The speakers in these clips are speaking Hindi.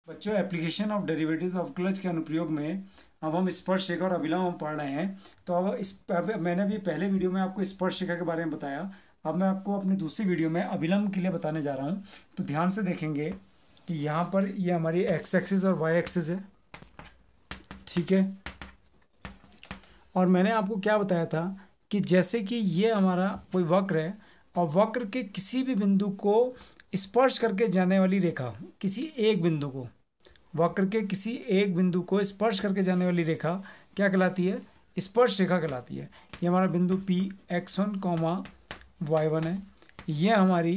बच्चों, application of derivatives of clutch के अनुप्रयोग में अब हम स्पर्शरेखा और अभिलंब हम पढ़ रहे हैं। तो अब मैंने अभी पहले वीडियो में आपको स्पर्शरेखा के बारे में बताया। अब मैं आपको अपनी दूसरी वीडियो में अभिलंब के लिए बताने जा रहा हूँ। तो ध्यान से देखेंगे कि यहाँ पर ये हमारी एक्स एक्सिस और वाई एक्सिस है, ठीक है। और मैंने आपको क्या बताया था कि जैसे कि ये हमारा कोई वक्र है और वक्र के किसी भी बिंदु को स्पर्श करके जाने वाली रेखा, किसी एक बिंदु को, वक्र के किसी एक बिंदु को स्पर्श करके जाने वाली रेखा क्या कहलाती है? स्पर्श रेखा कहलाती है। ये हमारा बिंदु P x1, y1 है। ये हमारी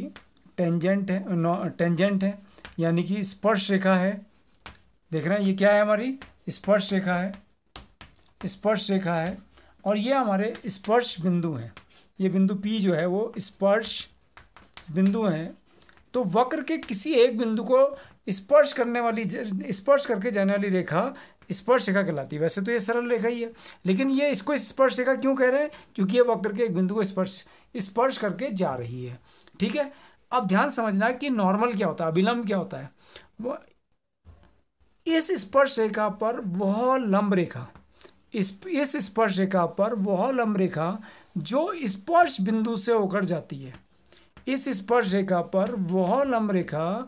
टेंजेंट है, यानी कि स्पर्श रेखा है। देख रहे हैं ये क्या है? हमारी स्पर्श रेखा है, स्पर्श रेखा है। और ये हमारे स्पर्श बिंदु हैं। ये बिंदु P जो है वो स्पर्श बिंदु हैं। तो वक्र के किसी एक बिंदु को स्पर्श करके जाने वाली रेखा स्पर्श रेखा कहलाती है। वैसे तो ये सरल रेखा ही है, लेकिन ये इसको स्पर्श रेखा क्यों कह रहे हैं? क्योंकि ये वक्र के एक बिंदु को स्पर्श करके जा रही है, ठीक है। अब ध्यान समझना कि नॉर्मल क्या होता है, अभिलंब क्या होता है। वो इस स्पर्श रेखा पर वह लंब रेखा, इस स्पर्श रेखा पर वह लंब रेखा जो स्पर्श बिंदु से होकर जाती है। इस स्पर्श रेखा पर वह लंब रेखा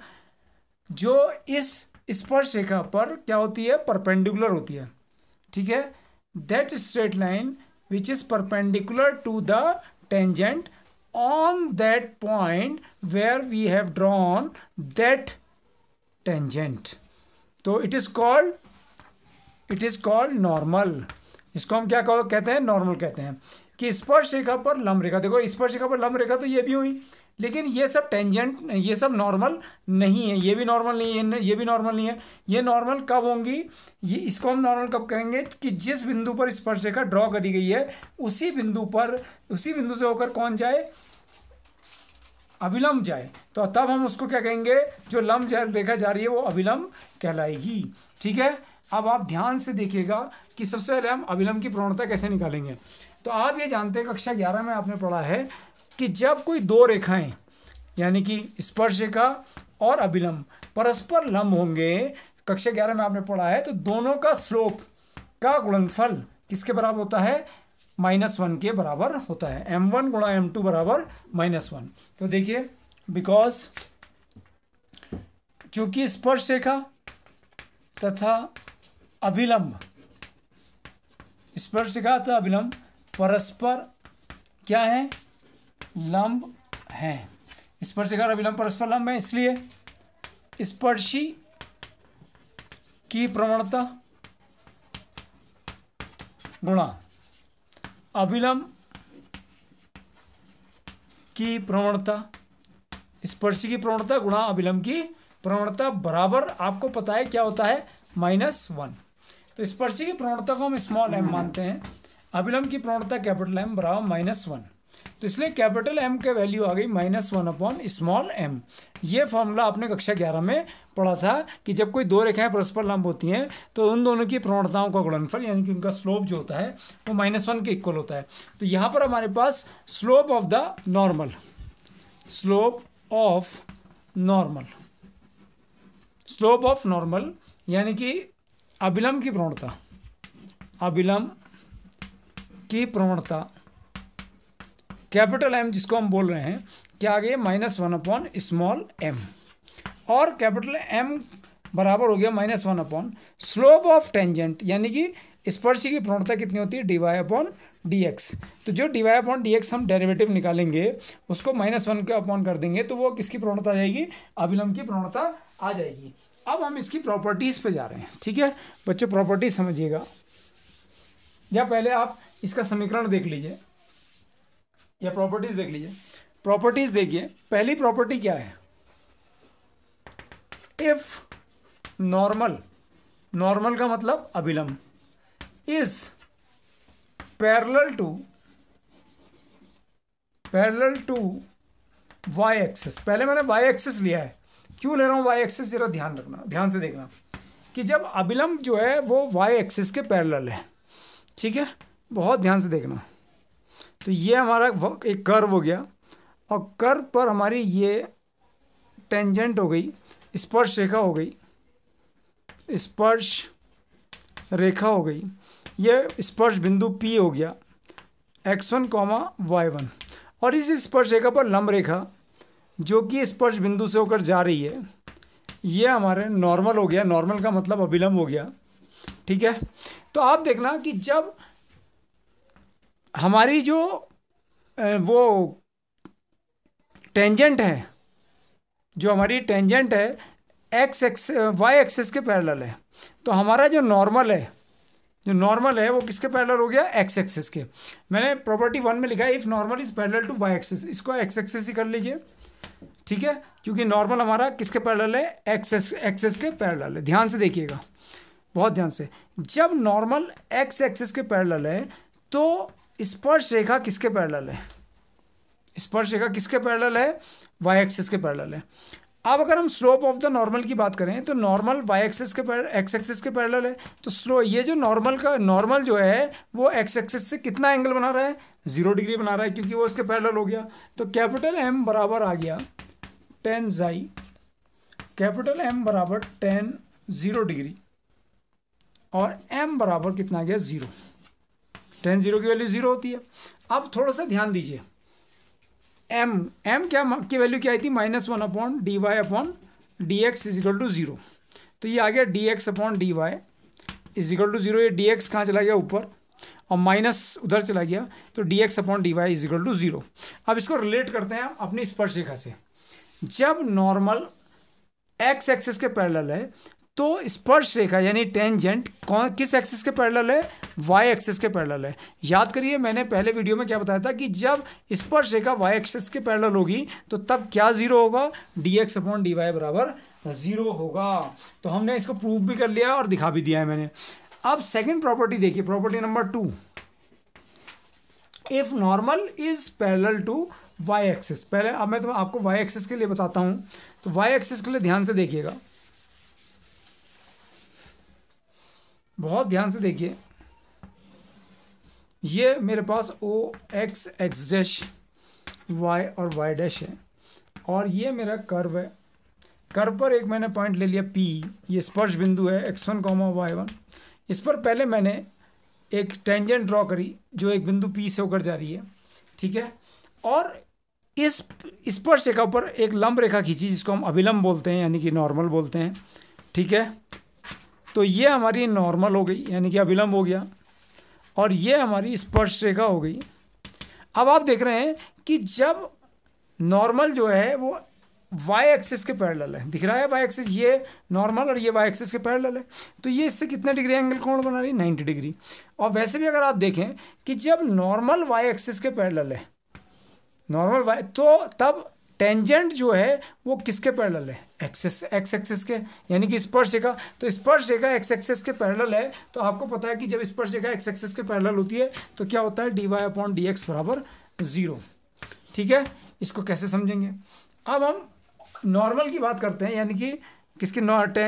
जो इस स्पर्श रेखा पर क्या होती है? परपेंडिकुलर होती है, ठीक है। That straight line which is perpendicular to the tangent on that point where we have drawn that tangent. तो इट इज कॉल्ड नॉर्मल। इसको हम क्या कहते हैं? नॉर्मल कहते हैं। कि स्पर्श रेखा पर लंब रेखा, देखो स्पर्श रेखा पर लंब रेखा तो ये भी हुई, लेकिन ये सब टेंजेंट, ये सब नॉर्मल नहीं है। ये भी नॉर्मल नहीं है, ये भी नॉर्मल नहीं है। ये नॉर्मल कब होंगी? ये इसको हम नॉर्मल कब करेंगे? कि जिस बिंदु पर स्पर्श रेखा ड्रॉ करी गई है उसी बिंदु से होकर कौन जाए? अभिलंब जाए। तो तब हम उसको क्या कहेंगे? जो लंब रेखा जा रही है वो अभिलंब कहलाएगी, ठीक है। अब आप ध्यान से देखिएगा कि सबसे पहले हम अभिलंब की प्रवणता कैसे निकालेंगे। तो आप ये जानते हैं कक्षा 11 में आपने पढ़ा है कि जब कोई दो रेखाएं यानी कि स्पर्श रेखा और अभिलंब परस्पर लंब होंगे, कक्षा 11 में आपने पढ़ा है, तो दोनों का स्लोप का गुणनफल किसके बराबर होता है? -1 के बराबर होता है। m1 गुणा m2 बराबर -1। तो देखिए, बिकॉज चूंकि स्पर्श रेखा तथा अभिलंब, स्पर्श रेखा तथा अभिलंब परस्पर क्या है? लंब है। स्पर्श रेखा और अभिलंब परस्पर लंब है, इसलिए स्पर्शी की प्रवणता गुणा अभिलंब की प्रवणता, स्पर्शी की प्रवणता गुणा अभिलंब की प्रवणता बराबर, आपको पता है क्या होता है? -1। तो स्पर्शी की प्रवणता को हम स्मॉल m मानते हैं, अभिलंब की प्रवणता कैपिटल M बराबर -1। तो इसलिए कैपिटल M का वैल्यू आ गई -1/m। ये फॉर्मूला आपने कक्षा 11 में पढ़ा था कि जब कोई दो रेखाएं परस्पर लंब होती हैं तो उन दोनों की प्रवणताओं का गुणनफल यानी कि उनका स्लोप जो होता है वो -1 के इक्वल होता है। तो यहाँ पर हमारे पास स्लोप ऑफ नॉर्मल यानी कि अभिलंब की प्रवणता कैपिटल M जिसको हम बोल रहे हैं क्या आ गया? -1/m। और कैपिटल M बराबर हो गया -1 स्लोप ऑफ टेंजेंट, यानी कि स्पर्शी की प्रवणता कितनी होती है? dy/dx। तो जो dy/dx हम डेरिवेटिव निकालेंगे उसको -1 के अपॉन कर देंगे तो वो किसकी प्रवणता आ जाएगी? अभिलंब की प्रवणता आ जाएगी। अब हम इसकी प्रॉपर्टीज़ पे जा रहे हैं, ठीक है बच्चों। प्रॉपर्टीज समझिएगा, या पहले आप इसका समीकरण देख लीजिए या प्रॉपर्टीज देख लीजिए। प्रॉपर्टीज देखिए, पहली प्रॉपर्टी क्या है? इफ नॉर्मल का मतलब अभिलंब is parallel to Y axis. पहले मैंने वाई एक्सिस लिया है, क्यों ले रहा हूँ वाई एक्सिस? जरा ध्यान से देखना कि जब अभिलंब जो है वो वाई एक्सिस के पैरेलल है, ठीक है, बहुत ध्यान से देखना। तो ये हमारा एक कर्व हो गया और कर्व पर हमारी ये टेंजेंट हो गई, स्पर्श रेखा हो गई, स्पर्श रेखा हो गई, ये स्पर्श बिंदु P हो गया x1, y1, और इस स्पर्श रेखा पर लंब रेखा जो कि स्पर्श बिंदु से होकर जा रही है, ये हमारे नॉर्मल हो गया। नॉर्मल का मतलब अभिलंब हो गया, ठीक है। तो आप देखना कि जब हमारी जो वो टेंजेंट है, जो हमारी टेंजेंट है वाई एक्सिस के पैरेलल है, तो हमारा जो नॉर्मल है वो किसके पैरेलल हो गया, एक्स एक्सिस के। मैंने प्रॉपर्टी 1 में लिखा है if normal is parallel to Y axis, इसको एक्स एक्सिस ही कर लीजिए, ठीक है, क्योंकि नॉर्मल हमारा किसके पैरेलल है, एक्स एक्सिस के पैरेलल है। ध्यान से देखिएगा, बहुत ध्यान से। जब नॉर्मल एक्स एक्सिस के पैरेलल है तो स्पर्श रेखा किसके पैरेलल है, स्पर्श रेखा किसके पैरेलल है, वाई एक्सिस के पैरेलल है। अब अगर हम स्लोप ऑफ द नॉर्मल की बात करें तो नॉर्मल वाई एक्सिस के एक्स एक्सिस के पैरेलल है, तो ये जो नॉर्मल जो है वो एक्स एक्सिस से कितना एंगल बना रहा है, 0 डिग्री बना रहा है, क्योंकि वो इसके पैरेलल हो गया। तो कैपिटल M बराबर आ गया tan xi, कैपिटल M बराबर tan 0 डिग्री, और M बराबर कितना आ गया, 0। tan 0 की वैल्यू 0 होती है। अब थोड़ा सा ध्यान दीजिए, M क्या की वैल्यू क्या आई थी, -1/dy/dx = 0। तो ये आ गया dx/dy = 0। ये dx कहाँ चला गया, ऊपर, और माइनस उधर चला गया, तो dx/dy = 0। अब इसको रिलेट करते हैं अपनी स्पर्श रेखा से। जब नॉर्मल एक्स एक्सिस के पैरेलल है तो स्पर्श रेखा यानी टेंजेंट किस एक्सिस के पैरेलल है, वाई एक्सिस के पैरेलल है। याद करिए, मैंने पहले वीडियो में क्या बताया था कि जब स्पर्श रेखा वाई एक्सिस के पैरेलल होगी तो तब क्या 0 होगा, dx/dy बराबर 0 होगा। तो हमने इसको प्रूव भी कर लिया और दिखा भी दिया है मैंने। अब सेकंड प्रॉपर्टी देखिए, property number 2, if normal is parallel to Y axis. पहले अब मैं तो आपको वाई एक्सिस के लिए बताता हूं, तो वाई एक्सिस के लिए ध्यान से देखिएगा, बहुत ध्यान से देखिए। ये मेरे पास x डैश y और y डैश है, और ये मेरा कर्व है। कर्व पर एक मैंने पॉइंट ले लिया P, ये स्पर्श बिंदु है x1, y1। इस पर पहले मैंने एक टेंजेंट ड्रॉ करी जो एक बिंदु P से होकर जा रही है, ठीक है, और इस स्पर्श रेखा पर एक लंब रेखा खींची जिसको हम अभिलंब बोलते हैं, यानी कि नॉर्मल बोलते हैं, ठीक है। तो ये हमारी नॉर्मल हो गई, यानी कि अभिलंब हो गया, और ये हमारी स्पर्श रेखा हो गई। अब आप देख रहे हैं कि जब नॉर्मल जो है वो वाई एक्सिस के पैरेलल है, दिख रहा है वाई एक्सिस, ये नॉर्मल और ये वाई एक्सिस के पैरेलल है, तो ये इससे कितने डिग्री एंगल कोण बना रही है, 90 डिग्री। और वैसे भी अगर आप देखें कि जब नॉर्मल वाई एक्सिस के पैरेलल है, नॉर्मल वाई, तो तब टेंजेंट जो है वो किसके पैरेलल है, एक्स एक्सिस के, यानी कि स्पर्श रेखा। तो स्पर्श रेखा एक्स एक्सिस के पैरेलल है, तो आपको पता है कि जब स्पर्श रेखा एक्स एक्सिस के पैरेलल होती है तो क्या होता है, dy/dx बराबर 0, ठीक है। इसको कैसे समझेंगे, अब हम नॉर्मल की बात करते हैं, यानी कि किसके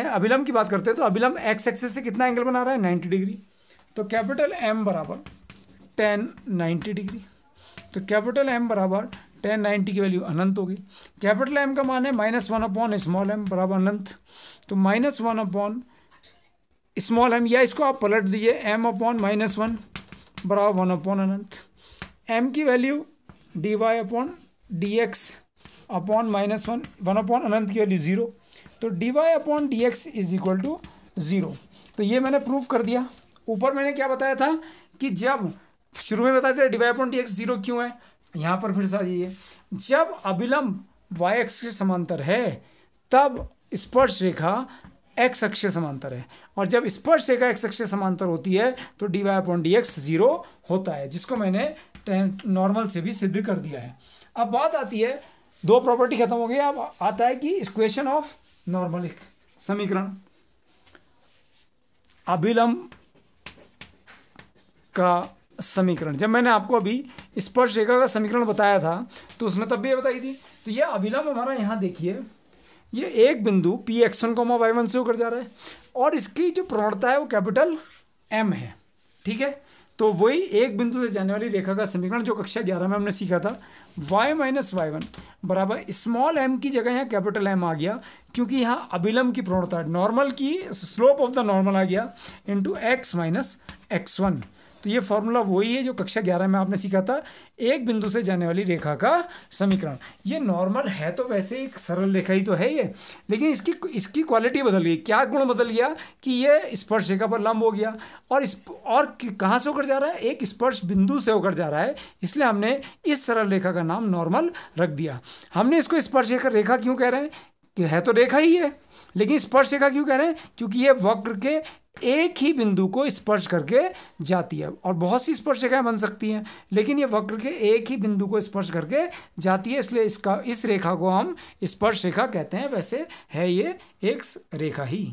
अभिलंब की बात करते हैं, तो अभिलंब एक्स एक्सिस से कितना एंगल बना रहा है, 90 डिग्री। तो कैपिटल M बराबर tan 90 डिग्री, तो कैपिटल M बराबर tan 90 की वैल्यू अनंत होगी। कैपिटल M का मान है -1/m बराबर अनंत, तो -1/m, या इसको आप पलट दीजिए, m/-1 बराबर 1 अनंत। M की वैल्यू dy/dx अपॉन -1 अनंत की वैल्यू 0, तो dy/dx = 0। तो ये मैंने प्रूफ कर दिया। ऊपर मैंने क्या बताया था कि जब शुरू में बताया था dy/dx 0 क्यों है, यहाँ पर फिर से आइए, जब अभिलंब y अक्ष के समांतर है तब स्पर्श रेखा x अक्ष के समांतर है, और जब स्पर्श रेखा x अक्ष के समांतर होती है तो dy/dx 0 होता है, जिसको मैंने नॉर्मल से भी सिद्ध कर दिया है। अब बात आती है, दो प्रॉपर्टी खत्म हो गई, अब आता है कि इक्वेशन ऑफ नॉर्मल, समीकरण अभिलंब का समीकरण। जब मैंने आपको अभी स्पर्श रेखा का समीकरण बताया था तो उसने तब भी ये बताई थी। तो ये अभिलंब हमारा यहाँ देखिए, ये एक बिंदु P x1, y1 से होकर जा रहा है, और इसकी जो प्रवणता है वो कैपिटल M है, ठीक है। तो वही एक बिंदु से जाने वाली रेखा का समीकरण जो कक्षा 11 में हमने सीखा था, y माइनस y1 बराबर स्मॉल m की जगह यहाँ कैपिटल M आ गया, क्योंकि यहाँ अभिलंब की प्रवणता नॉर्मल की स्लोप ऑफ द नॉर्मल आ गया इंटू x माइनस x1। तो ये फॉर्मूला वही है जो कक्षा 11 में आपने सीखा था, एक बिंदु से जाने वाली रेखा का समीकरण। ये नॉर्मल है तो वैसे एक सरल रेखा ही तो है ये, लेकिन इसकी क्वालिटी बदल गई। क्या गुण बदल गया कि ये स्पर्श रेखा पर लंब हो गया, और कहाँ से होकर जा रहा है, एक स्पर्श बिंदु से होकर जा रहा है, इसलिए हमने इस सरल रेखा का नाम नॉर्मल रख दिया। हमने इसको स्पर्श रेखा क्यों कह रहे हैं, कि है तो रेखा ही है, लेकिन स्पर्श रेखा क्यों कह रहे हैं, क्योंकि ये वक्र के एक ही बिंदु को स्पर्श करके जाती है। और बहुत सी स्पर्श रेखाएं बन सकती हैं, लेकिन ये वक्र के एक ही बिंदु को स्पर्श करके जाती है, इसलिए इस रेखा को हम स्पर्श रेखा कहते हैं। वैसे है ये एक रेखा ही।